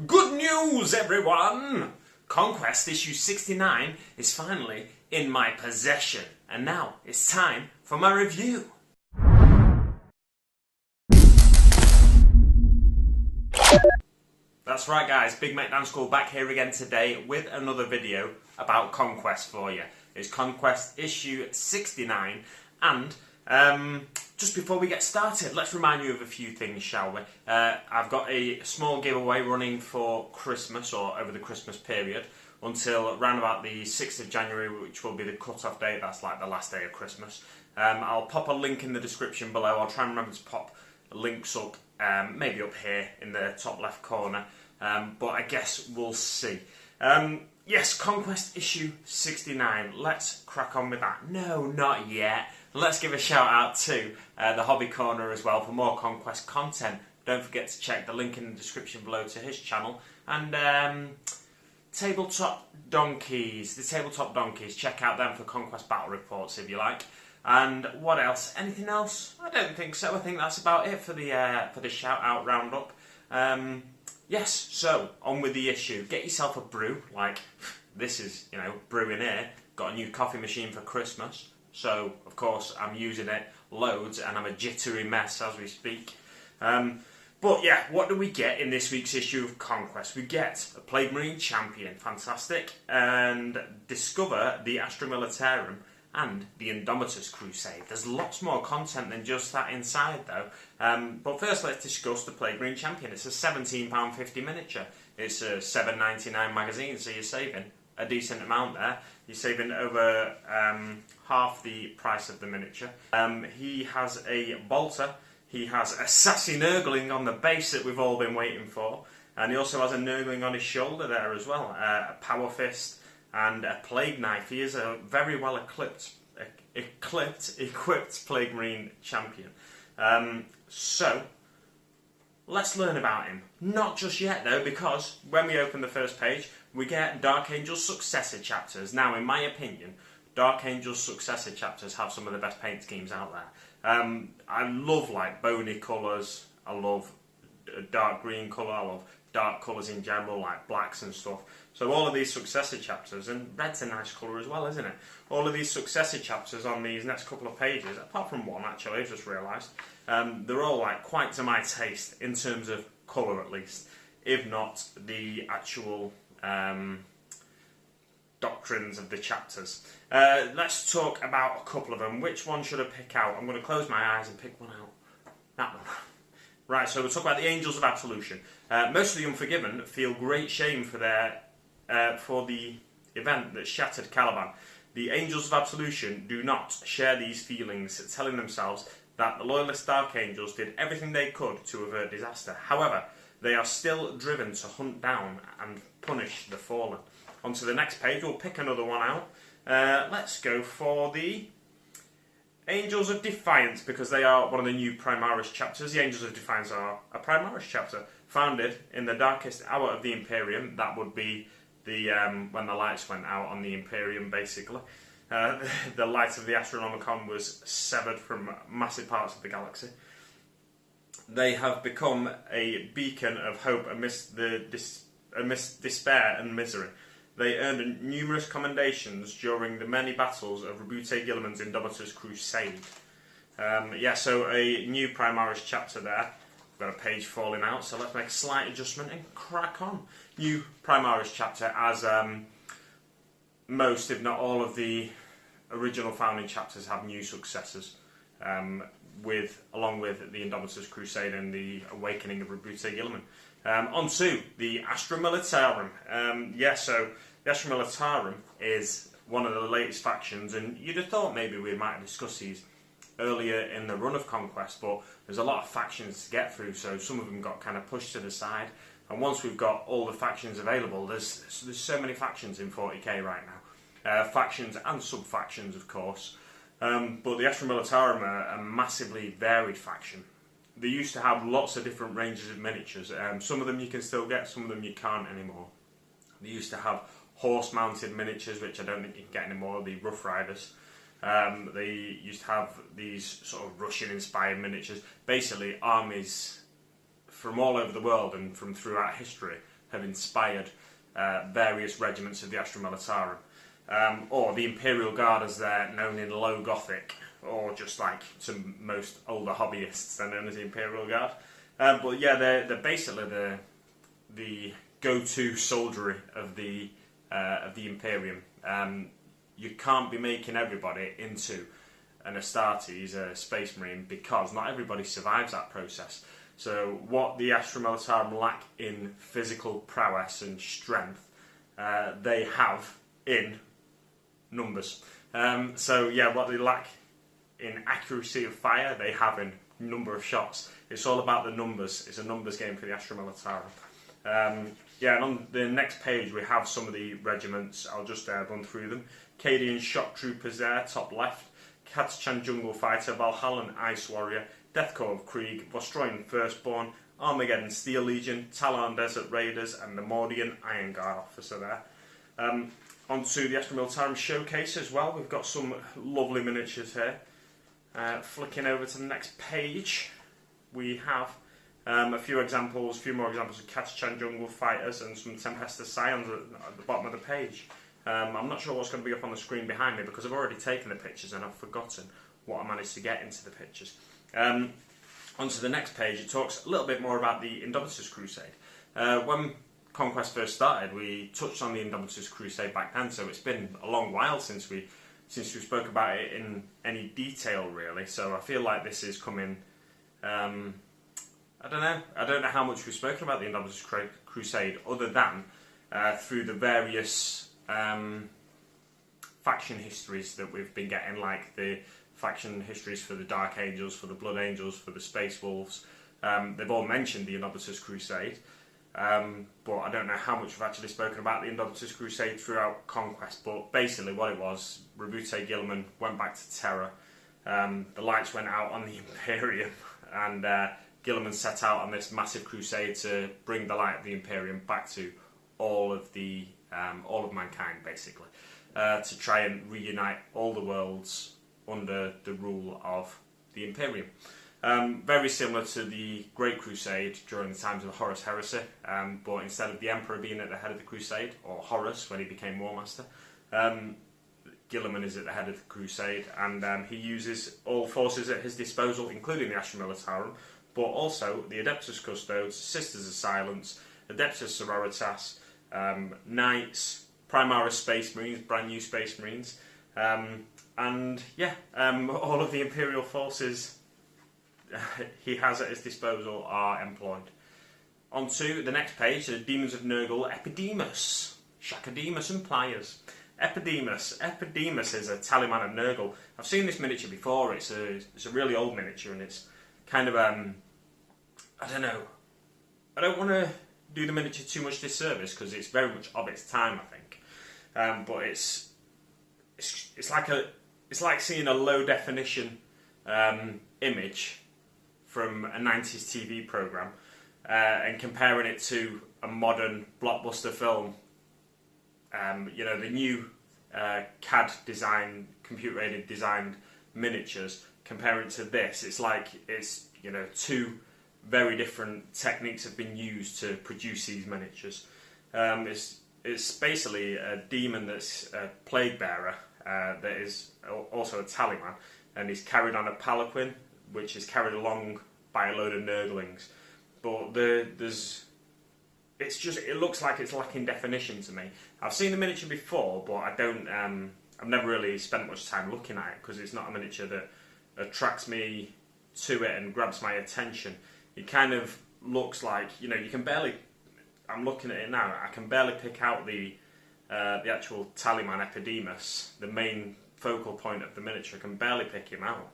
Good news, everyone! Conquest issue 69 is finally in my possession, and now it's time for my review. That's right guys, Big Mate Dan School back here again today with another video about Conquest for you. It's Conquest issue 69, and just before we get started, let's remind you of a few things, shall we? I've got a small giveaway running for Christmas, or over the Christmas period, until around about the 6th of January, which will be the cut-off date. That's like the last day of Christmas. I'll pop a link in the description below. I'll try and remember to pop links up, maybe up here in the top left corner, but I guess we'll see. Yes, Conquest issue 69. Let's crack on with that. No, not yet. Let's give a shout out to the Hobby Corner as well for more Conquest content. Don't forget to check the link in the description below to his channel. And Tabletop Donkeys, the Tabletop Donkeys, check out them for Conquest battle reports if you like. And what else? Anything else? I don't think so. I think that's about it for the shout out roundup. Yes, so on with the issue. Get yourself a brew, like this is, you know, brewing here. Got a new coffee machine for Christmas, so of course I'm using it loads and I'm a jittery mess as we speak. But yeah, what do we get in this week's issue of Conquest? We get a Playgreen champion, fantastic, and discover the Astra Militarum and the Indominus Crusade. There's lots more content than just that inside though. But first let's discuss the Playgreen champion. It's a £17.50 miniature. It's a $7.99 magazine, so you're saving a decent amount there. You're saving over half the price of the miniature. He has a bolter. He has a sassy Nurgling on the base that we've all been waiting for. And he also has a Nurgling on his shoulder there as well. A power fist and a plague knife. He is a very well equipped Playgreen champion. So let's learn about him. Not just yet though, because when we open the first page, we get Dark Angel's successor chapters. Now, in my opinion, Dark Angel's successor chapters have some of the best paint schemes out there. I love like bony colours. I love dark green colour. I love dark colours in general, like blacks and stuff. So all of these successor chapters, and red's a nice colour as well, isn't it? All of these successor chapters on these next couple of pages, apart from one actually, I've just realised, they're all like quite to my taste in terms of colour at least, if not the actual doctrines of the chapters. Let's talk about a couple of them. Which one should I pick out? I'm going to close my eyes and pick one out. That one. Right, so we'll talk about the Angels of Absolution. Most of the Unforgiven feel great shame for the event that shattered Caliban. The Angels of Absolution do not share these feelings, telling themselves that the loyalist Dark Angels did everything they could to avert disaster. However, they are still driven to hunt down and punish the fallen. On to the next page, we'll pick another one out. Let's go for the Angels of Defiance, because they are one of the new Primaris chapters. The Angels of Defiance are a Primaris chapter, founded in the darkest hour of the Imperium. That would be the when the lights went out on the Imperium, basically. The light of the Astronomicon was severed from massive parts of the galaxy. They have become a beacon of hope amidst despair and misery. They earned numerous commendations during the many battles of Rebute Gilliman's Indominus Crusade. Yeah, so a new Primaris chapter there. We've got a page falling out, so let's make a slight adjustment and crack on. New Primaris chapter, as most, if not all, of the original founding chapters have new successors, along with the Indominus Crusade and the Awakening of Rebute Gilliman. On to the Astra Militarum. Yeah, so the Astra Militarum is one of the latest factions, and you'd have thought maybe we might have discussed these earlier in the run of Conquest, but there's a lot of factions to get through, so some of them got kind of pushed to the side. And once we've got all the factions available, there's so many factions in 40k right now. Factions and sub-factions, of course. But the Astra Militarum are a massively varied faction. They used to have lots of different ranges of miniatures. Some of them you can still get, some of them you can't anymore. They used to have horse-mounted miniatures, which I don't think you can get anymore, the Rough Riders. They used to have these sort of Russian-inspired miniatures. Basically, armies from all over the world and from throughout history have inspired various regiments of the Astra Militarum, or the Imperial Guard as they're known in Low Gothic, or just like to most older hobbyists, they're known as the Imperial Guard. But yeah, they're basically the go-to soldiery of the Imperium. You can't be making everybody into an Astartes, a Space Marine, because not everybody survives that process. So what the Astra Militarum lack in physical prowess and strength, they have in numbers. So yeah, what they lack in accuracy of fire, they have in number of shots. It's all about the numbers. It's a numbers game for the Astra Militarum. Yeah, and on the next page we have some of the regiments. I'll just run through them. Cadian Shock Troopers there, top left. Katachan Jungle Fighter, Valhallan Ice Warrior, Death Corps of Krieg, Vostroyan Firstborn, Armageddon Steel Legion, Talon Desert Raiders, and the Mordian Iron Guard officer there. Onto the Astra Militarum showcase as well. We've got some lovely miniatures here. Flicking over to the next page, we have a few more examples of Katachan Jungle Fighters and some Tempesta Scions at the bottom of the page. I'm not sure what's going to be up on the screen behind me because I've already taken the pictures and I've forgotten what I managed to get into the pictures. Onto the next page, it talks a little bit more about the Indominus Crusade. When Conquest first started, we touched on the Indominus Crusade back then, so it's been a long while since we spoke about it in any detail, really. So I feel like this is coming. I don't know how much we've spoken about the Indominus Crusade, other than through the various faction histories that we've been getting, like the faction histories for the Dark Angels, for the Blood Angels, for the Space Wolves. They've all mentioned the Indominus Crusade, but I don't know how much we've actually spoken about the Indominus Crusade throughout Conquest. But basically what it was, Rabute Guilliman went back to Terra, the lights went out on the Imperium, and Guilliman set out on this massive crusade to bring the light of the Imperium back to all of mankind, basically, to try and reunite all the worlds under the rule of the Imperium. Very similar to the Great Crusade during the times of the Horus Heresy, but instead of the Emperor being at the head of the crusade, or Horus when he became War Master, Guilliman is at the head of the crusade, and he uses all forces at his disposal, including the Astra Militarum, but also the Adeptus Custodes, Sisters of Silence, Adeptus Sororitas, Knights, Primaris Space Marines, brand new Space Marines, and yeah, all of the Imperial forces he has at his disposal are employed. On to the next page, the Demons of Nurgle, Epidemus, Shakademus and Pliers. Epidemus is a talisman of Nurgle. I've seen this miniature before. It's a really old miniature, and it's kind of I don't know. I don't want to do the miniature too much disservice because it's very much of its time, I think. But it's like seeing a low definition image from a 90s TV program and comparing it to a modern blockbuster film. The new CAD design, computer-aided designed miniatures, comparing it to this, it's like two very different techniques have been used to produce these miniatures. It's basically a demon that's a plague bearer that is also a talisman, and he's carried on a palanquin, which is carried along by a load of Nurglings. But it looks like it's lacking definition to me. I've seen the miniature before, but I've never really spent much time looking at it because it's not a miniature that attracts me to it and grabs my attention. It kind of looks like, you can barely, I'm looking at it now, I can barely pick out the actual talisman Epidemus, the main focal point of the miniature. I can barely pick him out.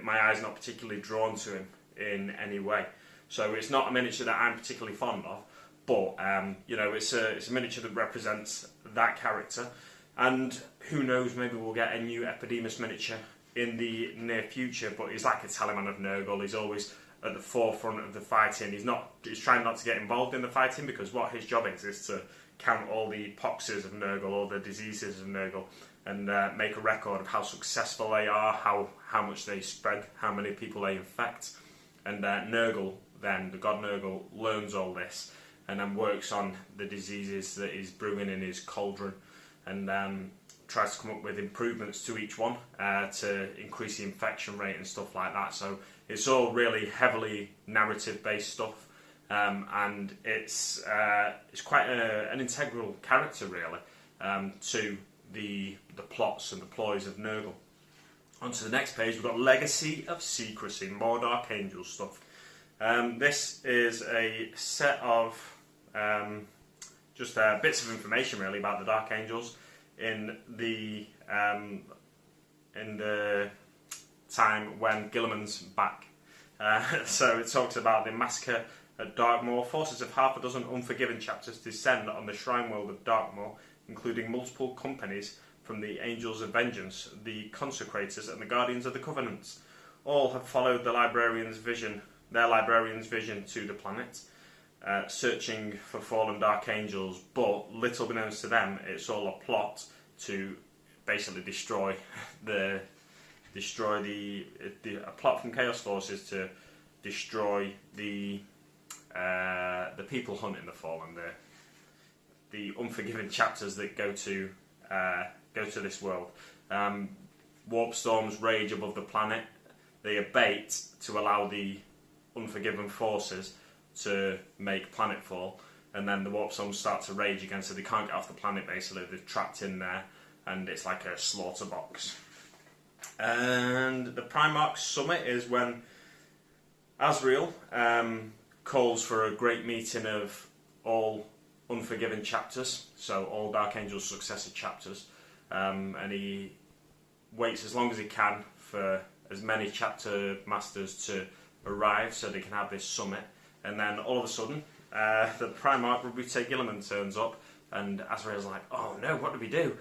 My eye's not particularly drawn to him in any way. So it's not a miniature that I'm particularly fond of, but it's a miniature that represents that character, and who knows, maybe we'll get a new Epidemus miniature in the near future. But he's like a talisman of Nurgle. He's always at the forefront of the fighting. He's trying not to get involved in the fighting, because what his job is to count all the poxes of Nurgle, all the diseases of Nurgle, and make a record of how successful they are, how much they spread, how many people they infect. And Nurgle, then, the god Nurgle, learns all this and then works on the diseases that he's brewing in his cauldron, and tries to come up with improvements to each one to increase the infection rate and stuff like that. So it's all really heavily narrative based stuff, and it's quite an integral character really to the plots and the ploys of Nurgle. On to the next page, we've got Legacy of Secrecy, more Dark Angel stuff. This is a set of just bits of information really about the Dark Angels in the time when Gilliman's back. So it talks about the massacre at Darkmoor. Forces of half a dozen Unforgiven chapters descend on the shrine world of Darkmoor, including multiple companies from the Angels of Vengeance, the Consecrators, and the Guardians of the Covenants. All have followed their librarian's vision to the planet, searching for fallen Dark Angels, but little beknownst to them, it's all a plot to basically destroy a plot from Chaos Forces to destroy the people hunting the fallen, the Unforgiven chapters that go to this world. Warp storms rage above the planet. They abate to allow the Unforgiven forces to make planetfall, and then the warp storms start to rage again, so they can't get off the planet basically. They're trapped in there, and it's like a slaughter box. And the Primarch Summit is when Azrael calls for a great meeting of all Unforgiven chapters, so all Dark Angel successor chapters, and he waits as long as he can for as many chapter masters to arrive so they can have this summit, and then all of a sudden the Primarch Rabute Gilliman turns up, and Azrael's like, oh no, what do we do?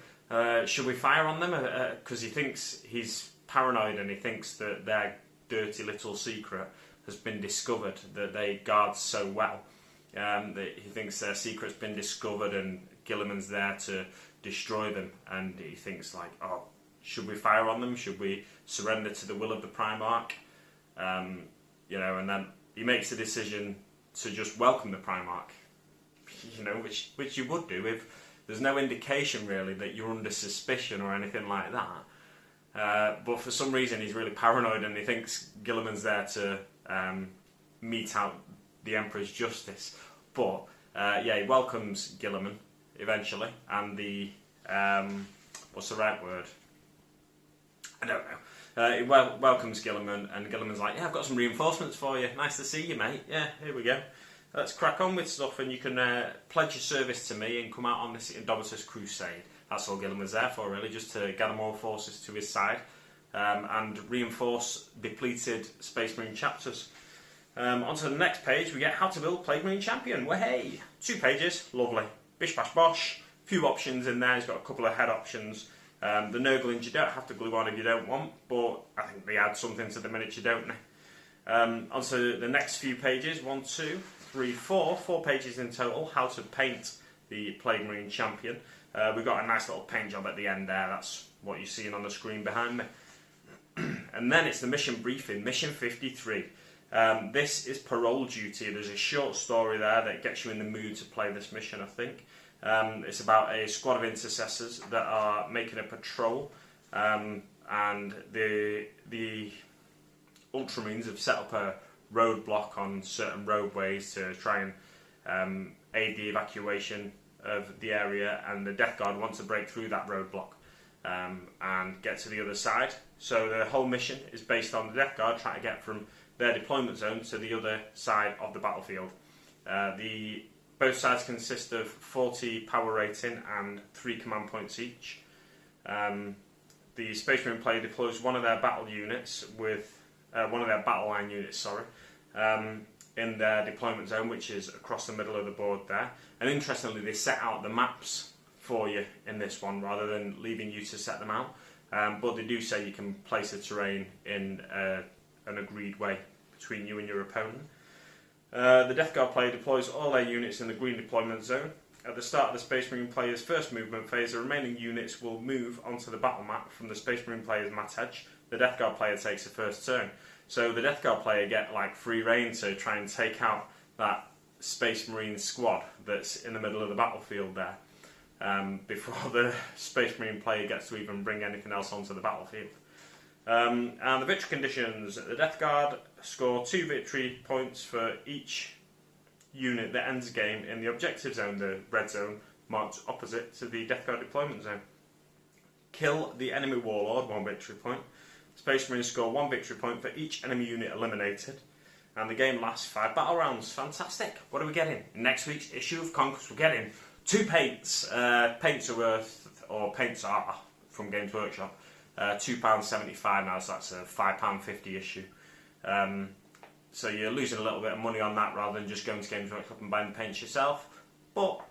Should we fire on them? Because he thinks he's paranoid, and he thinks that their dirty little secret has been discovered, that they guard so well. That he thinks their secret's been discovered and Gilliman's there to destroy them, and he thinks like, oh, should we fire on them? Should we surrender to the will of the Primarch? And then he makes the decision to just welcome the Primarch, which you would do if there's no indication really that you're under suspicion or anything like that. But for some reason he's really paranoid, and he thinks Gilliman's there to mete out the Emperor's justice. But he welcomes Gilliman eventually, and the what's the right word? I don't know. He welcomes Gilliman, and Gilliman's like, yeah, I've got some reinforcements for you. Nice to see you, mate. Yeah, here we go. Let's crack on with stuff, and you can pledge your service to me and come out on this Indominus Crusade. That's all Gilliman's there for, really, just to gather more forces to his side and reinforce depleted Space Marine chapters. On to the next page, we get How to Build Playgreen Champion. Wahey! 2 pages, lovely. Bish bash bosh. Few options in there. He's got a couple of head options. The Nurglings you don't have to glue on if you don't want, but I think they add something to the miniature, don't they? On to the next few pages. 1, 2, 3, 4. 4 pages in total. How to paint the Playgreen Champion. We've got a nice little paint job at the end there. That's what you're seeing on the screen behind me. And then it's the mission briefing, mission 53. This is parole duty. There's a short story there that gets you in the mood to play this mission, I think. It's about a squad of intercessors that are making a patrol, and the Ultramarines have set up a roadblock on certain roadways to try and aid the evacuation of the area, and the Death Guard wants to break through that roadblock and get to the other side. So the whole mission is based on the Death Guard trying to get from their deployment zone to the other side of the battlefield. Both sides consist of 40 power rating and 3 command points each. The Space Marine player deploys one of their battle units with one of their battle line units, in their deployment zone, which is across the middle of the board there. And interestingly, they set out the maps for you in this one rather than leaving you to set them out. But they do say you can place the terrain in an agreed way between you and your opponent. The Death Guard player deploys all their units in the green deployment zone. At the start of the Space Marine player's first movement phase, the remaining units will move onto the battle map from the Space Marine player's mat edge. The Death Guard player takes the first turn. So the Death Guard player get like free reign to try and take out that Space Marine squad that's in the middle of the battlefield there, before the Space Marine player gets to even bring anything else onto the battlefield. And the victory conditions: the Death Guard score 2 victory points for each unit that ends the game in the objective zone, the red zone marked opposite to the Death Guard deployment zone. Kill the enemy warlord, 1 victory point. Space Marines score 1 victory point for each enemy unit eliminated. And the game lasts 5 battle rounds. Fantastic. What are we getting? In next week's issue of Conquest, we're getting 2 paints. Paints are, from Games Workshop, £2.75 now, so that's a £5.50 issue. So you're losing a little bit of money on that rather than just going to Games Workshop and buying the paints yourself. But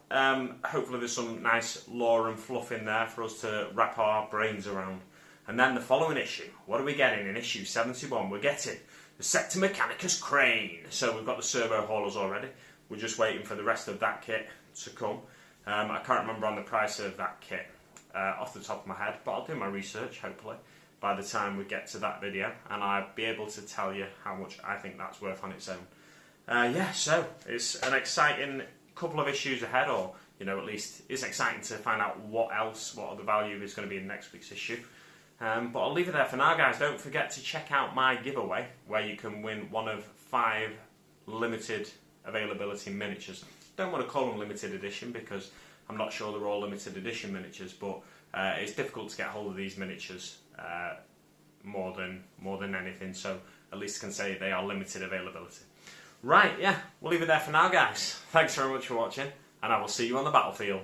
hopefully there's some nice lore and fluff in there for us to wrap our brains around. And then the following issue, what are we getting in issue 71? We're getting the Sector Mechanicus Crane. So we've got the servo haulers already. We're just waiting for the rest of that kit to come. I can't remember on the price of that kit off the top of my head, but I'll do my research hopefully by the time we get to that video, and I'll be able to tell you how much I think that's worth on its own. Yeah, so it's an exciting couple of issues ahead, or at least it's exciting to find out what other value is going to be in next week's issue. But I'll leave it there for now, guys. Don't forget to check out my giveaway, where you can win one of 5 limited availability miniatures. Don't want to call them limited edition because I'm not sure they're all limited edition miniatures, but it's difficult to get hold of these miniatures more than anything. So at least I can say they are limited availability. Right, yeah, we'll leave it there for now, guys. Thanks very much for watching, and I will see you on the battlefield.